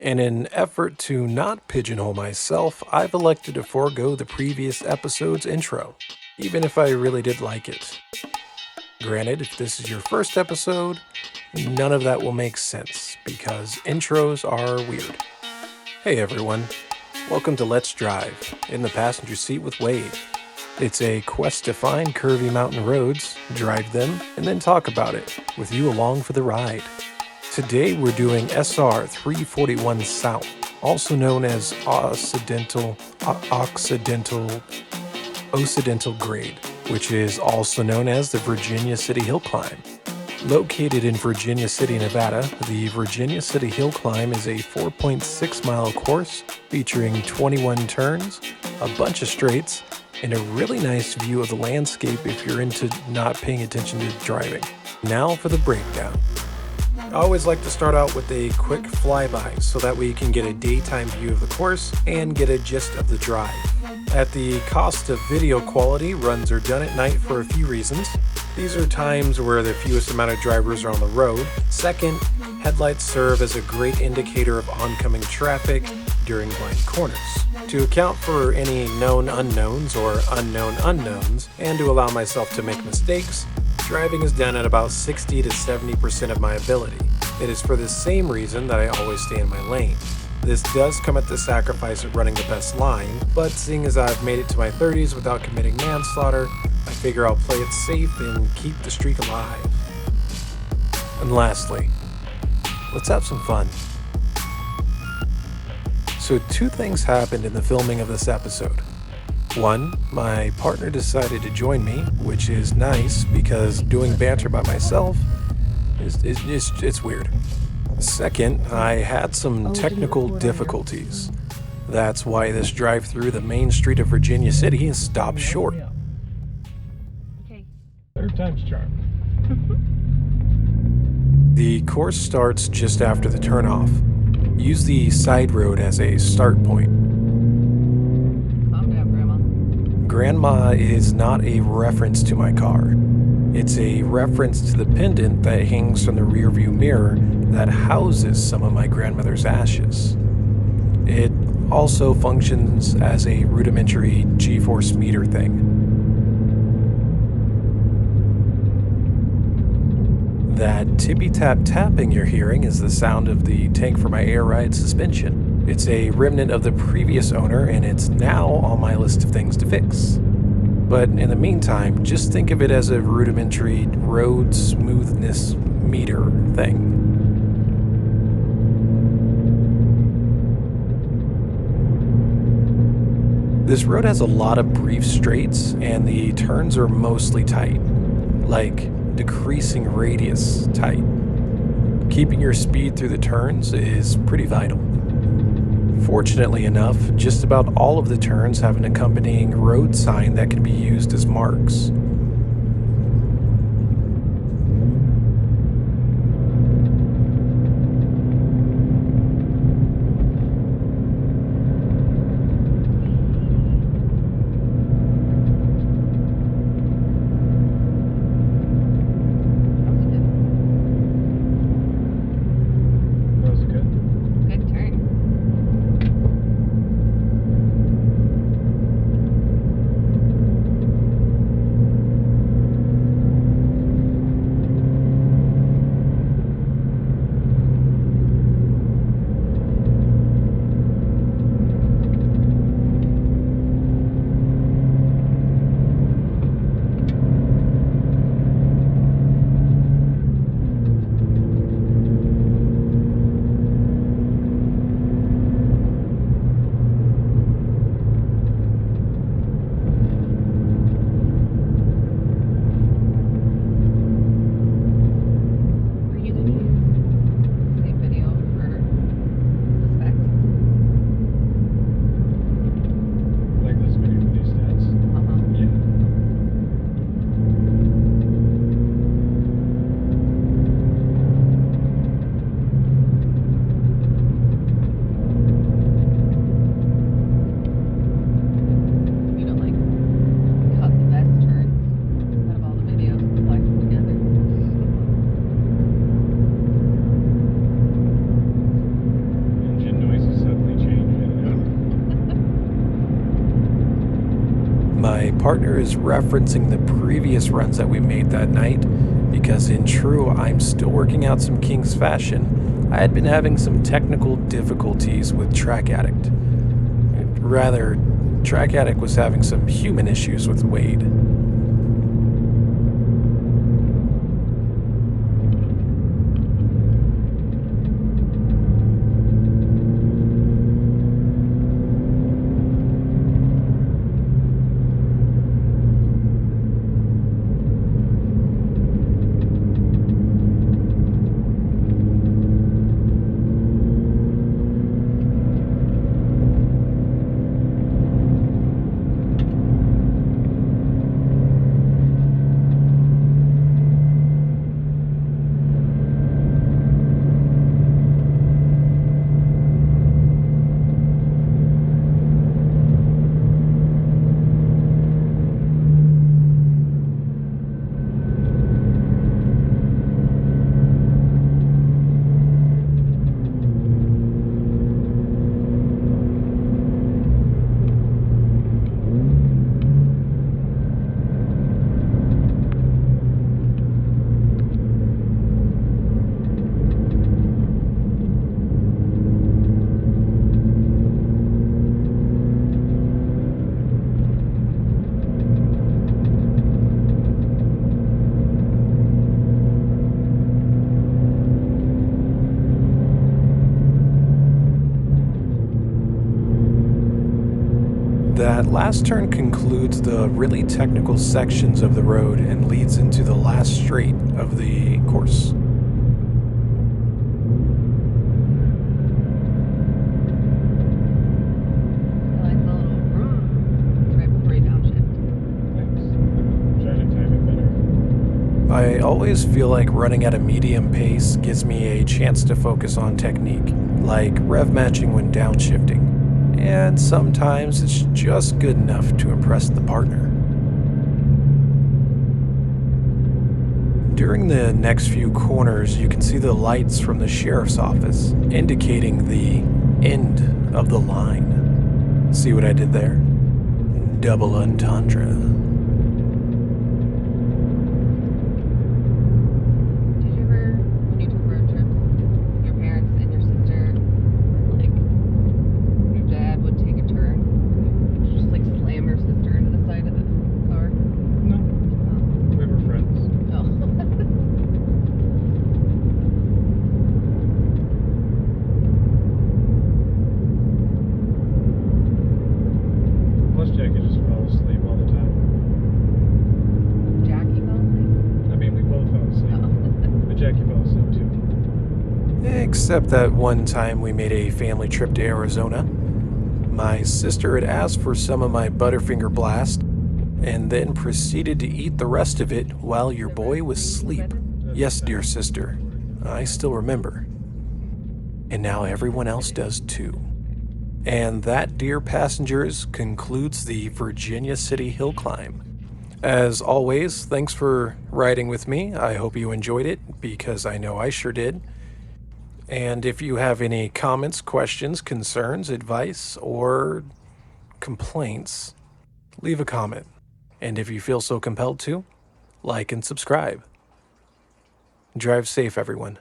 In an effort to not pigeonhole myself, I've elected to forego the previous episode's intro, even if I really did like it. Granted, if this is your first episode, none of that will make sense, because intros are weird. Hey everyone, welcome to Let's Drive, in the passenger seat with Wade. It's a quest to find curvy mountain roads, drive them, and then talk about it, with you along for the ride. Today we're doing SR 341 South, also known as Occidental Grade, which is also known as the Virginia City Hill Climb. Located in Virginia City, Nevada, the Virginia City Hill Climb is a 4.6-mile course featuring 21 turns, a bunch of straights, and a really nice view of the landscape if you're into not paying attention to driving. Now for the breakdown. I always like to start out with a quick flyby so that way you can get a daytime view of the course and get a gist of the drive. At the cost of video quality, runs are done at night for a few reasons. These are times where the fewest amount of drivers are on the road. Second, headlights serve as a great indicator of oncoming traffic during blind corners. To account for any known unknowns or unknown unknowns, and to allow myself to make mistakes, driving is done at about 60 to 70% of my ability. It is for the same reason that I always stay in my lane. This does come at the sacrifice of running the best line, but seeing as I've made it to my 30s without committing manslaughter, I figure I'll play it safe and keep the streak alive. And lastly, let's have some fun. So two things happened in the filming of this episode. One, my partner decided to join me, which is nice because doing banter by myself it's weird. Second, I had some technical difficulties. That's why this drive through the main street of Virginia City is stopped short. Okay. Third time's charm. The course starts just after the turnoff. Use the side road as a start point. Calm down, Grandma. Grandma is not a reference to my car. It's a reference to the pendant that hangs from the rearview mirror that houses some of my grandmother's ashes. It also functions as a rudimentary G-force meter thing. That tippy-tap tapping you're hearing is the sound of the tank for my air ride suspension. It's a remnant of the previous owner, and it's now on my list of things to fix. But in the meantime, just think of it as a rudimentary road smoothness meter thing. This road has a lot of brief straights, and the turns are mostly tight, like decreasing radius tight. Keeping your speed through the turns is pretty vital. Fortunately enough, just about all of the turns have an accompanying road sign that can be used as marks. That was good. Good turn. partner is referencing the previous runs that we made that night, because in true I'm still working out some kinks fashion, I had been having some technical difficulties with Track Addict. Rather, Track Addict was having some human issues with Wade. That last turn concludes the really technical sections of the road and leads into the last straight of the course. I like the little vroom right before you downshift. Thanks. Try to time it better. I always feel like running at a medium pace gives me a chance to focus on technique, like rev matching when downshifting. And sometimes it's just good enough to impress the partner. During the next few corners, you can see the lights from the sheriff's office, indicating the end of the line. See what I did there? Double entendre. Did you ever, when you took road trips, your parents and your sister, like, your dad would take a turn, just like slam your sister into the side of the car? No. We were friends. Oh. Plus Jackie just fell asleep all the time. Jackie fell asleep? I mean, we both fell asleep. But Jackie fell asleep too. Except that one time we made a family trip to Arizona. My sister had asked for some of my Butterfinger Blast, and then proceeded to eat the rest of it while your boy was asleep. Yes, dear sister, I still remember. And now everyone else does too. And that, dear passengers, concludes the Virginia City Hill Climb. As always, thanks for riding with me. I hope you enjoyed it, because I know I sure did. And if you have any comments, questions, concerns, advice, or complaints, leave a comment. And if you feel so compelled to, like and subscribe. Drive safe, everyone.